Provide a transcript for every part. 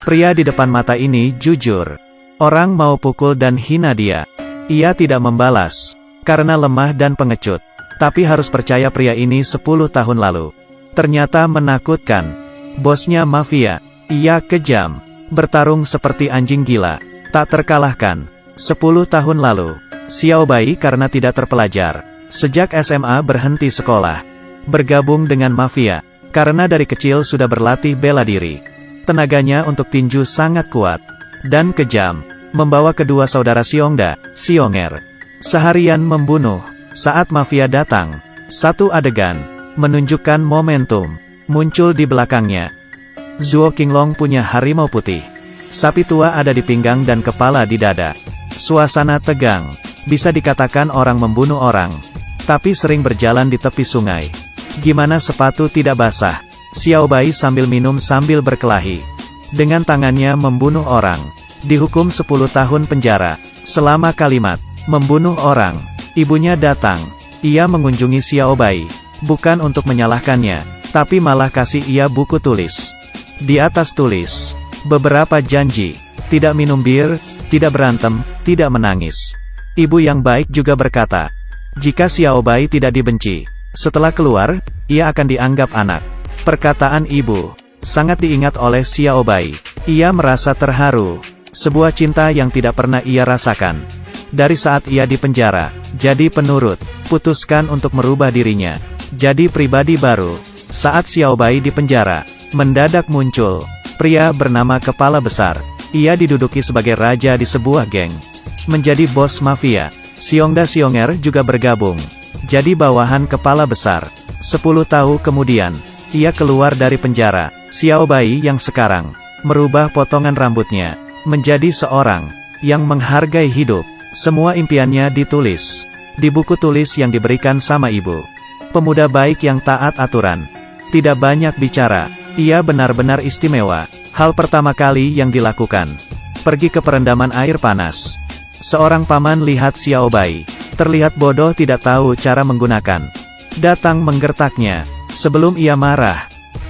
Pria di depan mata ini jujur. Orang mau pukul dan hina dia. Ia tidak membalas, karena lemah dan pengecut. Tapi harus percaya pria ini 10 tahun lalu. Ternyata menakutkan. Bosnya mafia. Ia kejam. Bertarung seperti anjing gila. Tak terkalahkan. 10 tahun lalu. Xiao Bai karena tidak terpelajar. Sejak SMA berhenti sekolah. Bergabung dengan mafia. Karena dari kecil sudah berlatih bela diri. Tenaganya untuk tinju sangat kuat. Dan kejam. Membawa kedua saudara Xiongda, Xionger. Seharian membunuh. Saat mafia datang. Satu adegan. Menunjukkan momentum. Muncul di belakangnya. Zuo Qinglong punya harimau putih. Sapi tua ada di pinggang dan kepala di dada. Suasana tegang. Bisa dikatakan orang membunuh orang. Tapi sering berjalan di tepi sungai. Gimana sepatu tidak basah? Xiao Bai sambil minum sambil berkelahi. Dengan tangannya membunuh orang. Dihukum 10 tahun penjara. Selama kalimat, membunuh orang. Ibunya datang. Ia mengunjungi Xiao Bai. Bukan untuk menyalahkannya. Tapi malah kasih ia buku tulis. Di atas tulis. Beberapa janji. Tidak minum bir, tidak berantem, tidak menangis. Ibu yang baik juga berkata, jika Xiao Bai tidak dibenci, setelah keluar, ia akan dianggap anak. Perkataan ibu, sangat diingat oleh Xiao Bai. Ia merasa terharu. Sebuah cinta yang tidak pernah ia rasakan. Dari saat ia di penjara, jadi penurut, putuskan untuk merubah dirinya. Jadi pribadi baru. Saat Xiao Bai di penjara, mendadak muncul pria bernama Kepala Besar. Ia diduduki sebagai raja di sebuah geng. Menjadi bos mafia. Xiongda Xionger juga bergabung. Jadi bawahan Kepala Besar. 10 tahun kemudian, ia keluar dari penjara. Xiao Bai yang sekarang, merubah potongan rambutnya. Menjadi seorang, yang menghargai hidup. Semua impiannya ditulis. Di buku tulis yang diberikan sama ibu. Pemuda baik yang taat aturan. Tidak banyak bicara. Ia benar-benar istimewa. Hal pertama kali yang dilakukan. Pergi ke perendaman air panas. Seorang paman lihat Xiao Bai. Terlihat bodoh tidak tahu cara menggunakan. Datang menggertaknya. Sebelum ia marah.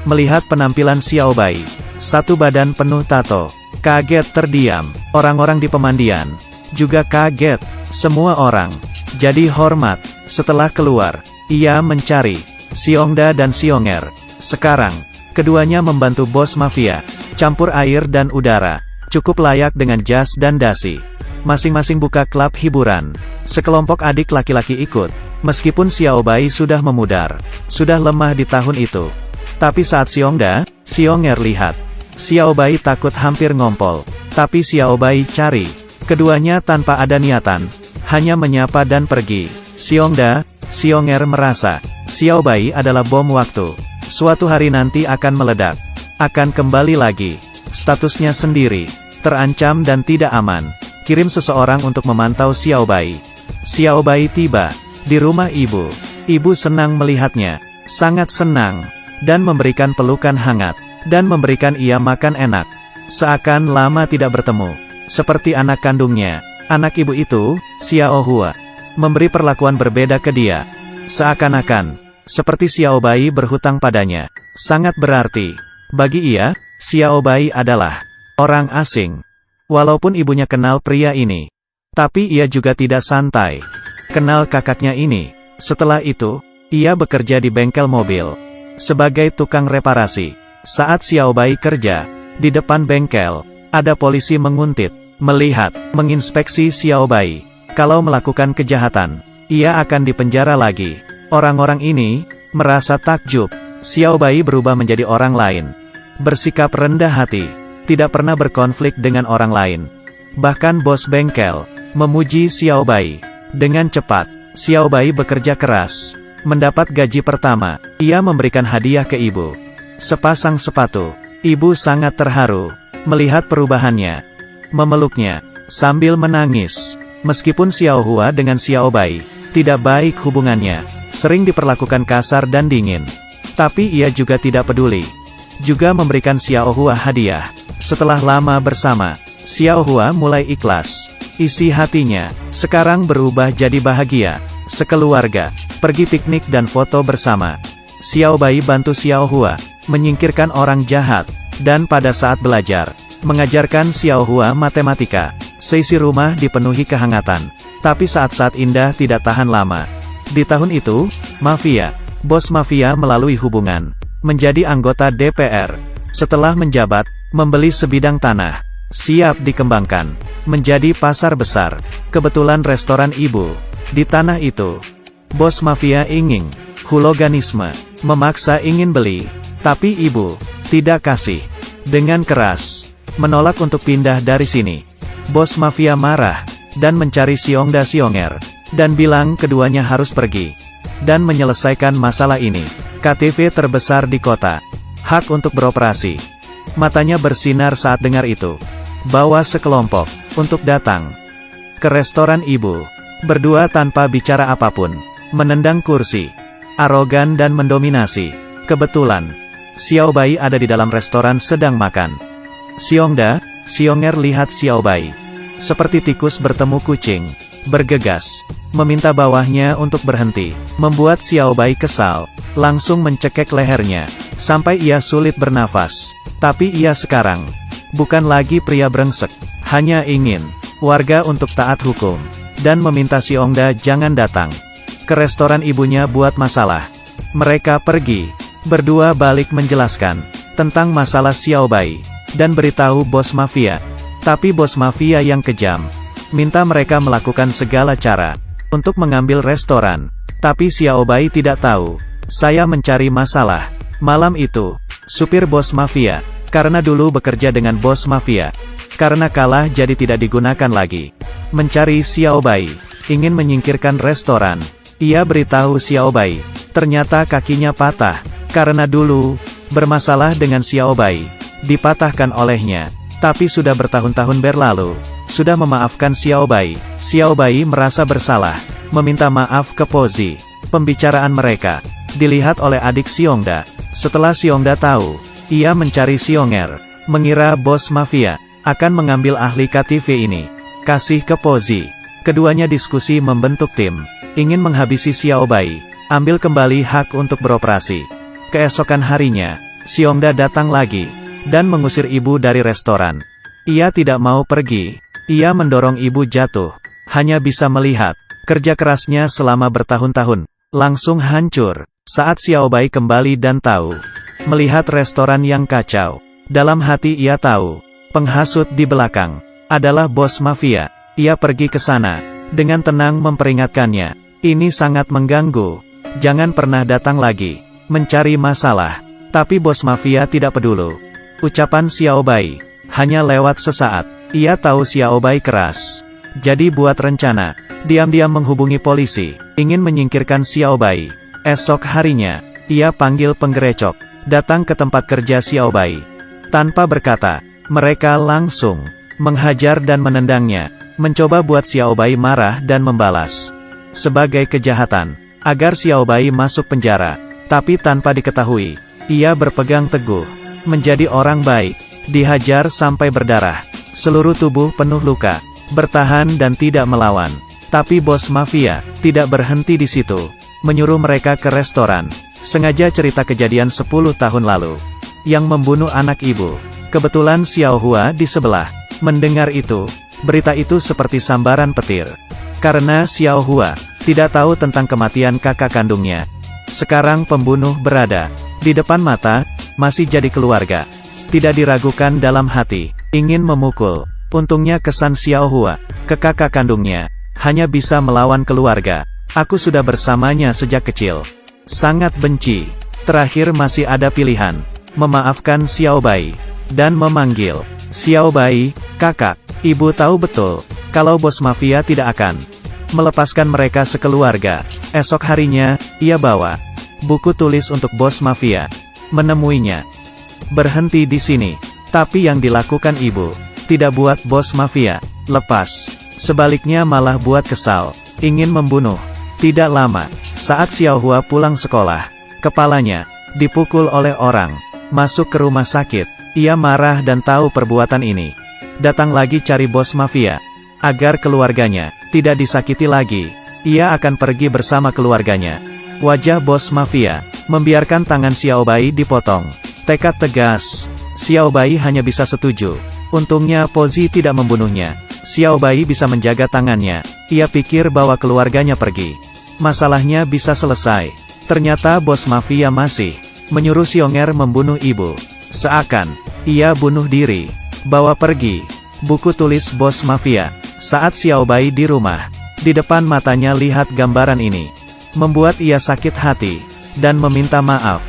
Melihat penampilan Xiao Bai. Satu badan penuh tato. Kaget terdiam. Orang-orang di pemandian. Juga kaget. Semua orang. Jadi hormat. Setelah keluar. Ia mencari Xiongda dan Xionger. Sekarang. Keduanya membantu bos mafia. Campur air dan udara. Cukup layak dengan jas dan dasi. Masing-masing buka klub hiburan. Sekelompok adik laki-laki ikut. Meskipun Xiao Bai sudah memudar. Sudah lemah di tahun itu. Tapi saat Xiongda, Xionger lihat. Xiao Bai takut hampir ngompol. Tapi Xiao Bai cari. Keduanya tanpa ada niatan. Hanya menyapa dan pergi. Xiongda, Xionger merasa. Xiao Bai adalah bom waktu. Suatu hari nanti akan meledak. Akan kembali lagi. Statusnya sendiri. Terancam dan tidak aman. Kirim seseorang untuk memantau Xiao Bai. Xiao Bai tiba. Di rumah ibu. Ibu senang melihatnya. Sangat senang. Dan memberikan pelukan hangat. Dan memberikan ia makan enak. Seakan lama tidak bertemu. Seperti anak kandungnya. Anak ibu itu, Xiao Hua. Memberi perlakuan berbeda ke dia. Seakan-akan. Seperti Xiao Bai berhutang padanya. Sangat berarti. Bagi ia, Xiao Bai adalah orang asing. Walaupun ibunya kenal pria ini. Tapi ia juga tidak santai. Kenal kakaknya ini. Setelah itu, ia bekerja di bengkel mobil. Sebagai tukang reparasi. Saat Xiao Bai kerja, di depan bengkel, ada polisi menguntit, melihat, menginspeksi Xiao Bai. Kalau melakukan kejahatan, ia akan dipenjara lagi. Orang-orang ini, merasa takjub. Xiao Bai berubah menjadi orang lain. Bersikap rendah hati. Tidak pernah berkonflik dengan orang lain. Bahkan bos bengkel, memuji Xiao Bai. Dengan cepat, Xiao Bai bekerja keras. Mendapat gaji pertama, ia memberikan hadiah ke ibu. Sepasang sepatu. Ibu sangat terharu. Melihat perubahannya. Memeluknya. Sambil menangis. Meskipun Xiao Hua dengan Xiao Bai tidak baik hubungannya. Sering diperlakukan kasar dan dingin. Tapi ia juga tidak peduli. Juga memberikan Xiao Hua hadiah. Setelah lama bersama, Xiao Hua mulai ikhlas. Isi hatinya, sekarang berubah jadi bahagia. Sekeluarga, pergi piknik dan foto bersama. Xiao Bai bantu Xiao Hua, menyingkirkan orang jahat. Dan pada saat belajar, mengajarkan Xiao Hua matematika. Seisi rumah dipenuhi kehangatan. Tapi saat-saat indah tidak tahan lama. Di tahun itu, mafia, bos mafia melalui hubungan, menjadi anggota DPR. Setelah menjabat, membeli sebidang tanah, siap dikembangkan, menjadi pasar besar. Kebetulan restoran ibu, di tanah itu. Bos mafia ingin, huliganisme, memaksa ingin beli, tapi ibu, tidak kasih. Dengan keras, menolak untuk pindah dari sini. Bos mafia marah, dan mencari Xiongda Xionger, dan bilang keduanya harus pergi, dan menyelesaikan masalah ini. KTV terbesar di kota, hak untuk beroperasi. Matanya bersinar saat dengar itu. Bawa sekelompok, untuk datang ke restoran ibu. Berdua tanpa bicara apapun, menendang kursi, arogan dan mendominasi. Kebetulan, Xiao Bai ada di dalam restoran sedang makan. Xiongda Xionger lihat Xiao Bai, seperti tikus bertemu kucing, bergegas, meminta bawahnya untuk berhenti, membuat Xiao Bai kesal, langsung mencekek lehernya, sampai ia sulit bernafas. Tapi ia sekarang, bukan lagi pria brengsek, hanya ingin, warga untuk taat hukum, dan meminta Xiongda jangan datang ke restoran ibunya buat masalah. Mereka pergi, berdua balik menjelaskan, tentang masalah Xiao Bai, dan beritahu bos mafia. Tapi bos mafia yang kejam, minta mereka melakukan segala cara, untuk mengambil restoran. Tapi Xiao Bai tidak tahu, saya mencari masalah. Malam itu, supir bos mafia, karena dulu bekerja dengan bos mafia, karena kalah jadi tidak digunakan lagi, mencari Xiao Bai, ingin menyingkirkan restoran. Ia beritahu Xiao Bai, ternyata kakinya patah, karena dulu, bermasalah dengan Xiao Bai, dipatahkan olehnya. Tapi sudah bertahun-tahun berlalu, sudah memaafkan Xiao Bai. Xiao Bai merasa bersalah, meminta maaf ke Pozi. Pembicaraan mereka, dilihat oleh adik Xiongda. Setelah Xiongda tahu, ia mencari Xionger, mengira bos mafia, akan mengambil ahli KTV ini, kasih ke Pozi. Keduanya diskusi membentuk tim, ingin menghabisi Xiao Bai, ambil kembali hak untuk beroperasi. Keesokan harinya, Xiongda datang lagi, dan mengusir ibu dari restoran. Ia tidak mau pergi, ia mendorong ibu jatuh, hanya bisa melihat, kerja kerasnya selama bertahun-tahun, langsung hancur. Saat Xiao Bai kembali dan tahu, melihat restoran yang kacau, dalam hati ia tahu, penghasut di belakang, adalah bos mafia. Ia pergi ke sana, dengan tenang memperingatkannya, ini sangat mengganggu, jangan pernah datang lagi, mencari masalah. Tapi bos mafia tidak peduli. Ucapan Xiao Bai, hanya lewat sesaat, ia tahu Xiao Bai keras. Jadi buat rencana, diam-diam menghubungi polisi, ingin menyingkirkan Xiao Bai. Esok harinya, ia panggil penggerecok, datang ke tempat kerja Xiao Bai. Tanpa berkata, mereka langsung menghajar dan menendangnya, mencoba buat Xiao Bai marah dan membalas. Sebagai kejahatan, agar Xiao Bai masuk penjara, tapi tanpa diketahui, ia berpegang teguh, menjadi orang baik, dihajar sampai berdarah, seluruh tubuh penuh luka, bertahan dan tidak melawan. Tapi bos mafia, tidak berhenti di situ, menyuruh mereka ke restoran, sengaja cerita kejadian 10 tahun lalu, yang membunuh anak ibu. Kebetulan Xiao Hua di sebelah, mendengar itu, berita itu seperti sambaran petir. Karena Xiao Hua, tidak tahu tentang kematian kakak kandungnya. Sekarang pembunuh berada di depan mata, masih jadi keluarga. Tidak diragukan dalam hati, ingin memukul. Untungnya kesan Xiao Hua, ke kakak kandungnya, hanya bisa melawan keluarga. Aku sudah bersamanya sejak kecil. Sangat benci. Terakhir masih ada pilihan, memaafkan Xiao Bai, dan memanggil Xiao Bai, kakak. Ibu tahu betul, kalau bos mafia tidak akan melepaskan mereka sekeluarga. Esok harinya, ia bawa buku tulis untuk bos mafia, menemuinya. Berhenti di sini, tapi yang dilakukan ibu, tidak buat bos mafia lepas. Sebaliknya malah buat kesal, ingin membunuh. Tidak lama, saat Xiao Hua pulang sekolah, kepalanya dipukul oleh orang, masuk ke rumah sakit. Ia marah dan tahu perbuatan ini. Datang lagi cari bos mafia, agar keluarganya tidak disakiti lagi. Ia akan pergi bersama keluarganya. Wajah bos mafia, membiarkan tangan Xiao Bai dipotong. Tekad tegas, Xiao Bai hanya bisa setuju. Untungnya Pozi tidak membunuhnya. Xiao Bai bisa menjaga tangannya. Ia pikir bahwa keluarganya pergi, masalahnya bisa selesai. Ternyata bos mafia masih menyuruh Xionger membunuh ibu. Seakan ia bunuh diri. Bawa pergi buku tulis bos mafia. Saat Xiao Bai di rumah, di depan matanya lihat gambaran ini, membuat ia sakit hati dan meminta maaf.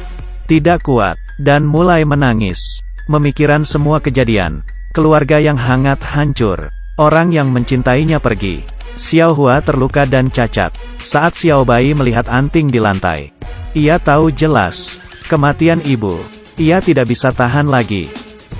Tidak kuat dan mulai menangis. Memikiran semua kejadian, keluarga yang hangat hancur, orang yang mencintainya pergi. Xiao Hua terluka dan cacat. Saat Xiao Bai melihat anting di lantai, ia tahu jelas kematian ibu. Ia tidak bisa tahan lagi.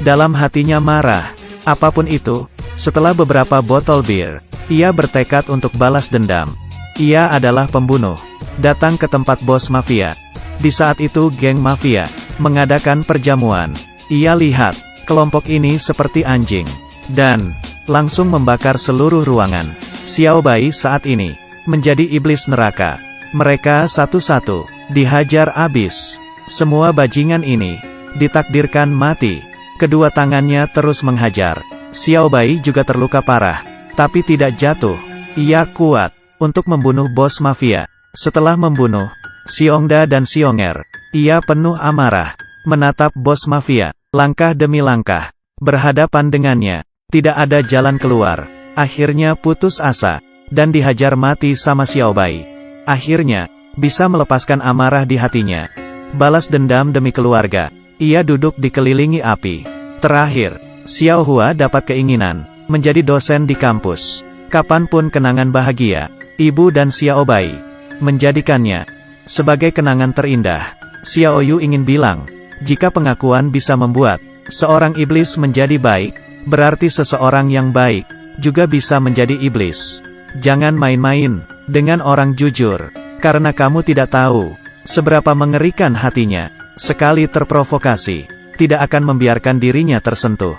Dalam hatinya marah. Apapun itu, setelah beberapa botol bir, ia bertekad untuk balas dendam. Ia adalah pembunuh. Datang ke tempat bos mafia. Di saat itu geng mafia mengadakan perjamuan. Ia lihat kelompok ini seperti anjing, dan langsung membakar seluruh ruangan. Xiao Bai saat ini menjadi iblis neraka. Mereka satu-satu dihajar habis. Semua bajingan ini ditakdirkan mati. Kedua tangannya terus menghajar. Xiao Bai juga terluka parah, tapi tidak jatuh. Ia kuat untuk membunuh bos mafia. Setelah membunuh Xiongda dan Xionger, ia penuh amarah menatap bos mafia. Langkah demi langkah berhadapan dengannya, tidak ada jalan keluar. Akhirnya putus asa dan dihajar mati sama Xiao Bai. Akhirnya bisa melepaskan amarah di hatinya. Balas dendam demi keluarga. Ia duduk dikelilingi api. Terakhir, Xiao Hua dapat keinginan menjadi dosen di kampus. Kapanpun kenangan bahagia, ibu dan Xiao Bai menjadikannya sebagai kenangan terindah. Xiao Yu ingin bilang, jika pengakuan bisa membuat seorang iblis menjadi baik, berarti seseorang yang baik juga bisa menjadi iblis. Jangan main-main dengan orang jujur, karena kamu tidak tahu seberapa mengerikan hatinya. Sekali terprovokasi, tidak akan membiarkan dirinya tersentuh.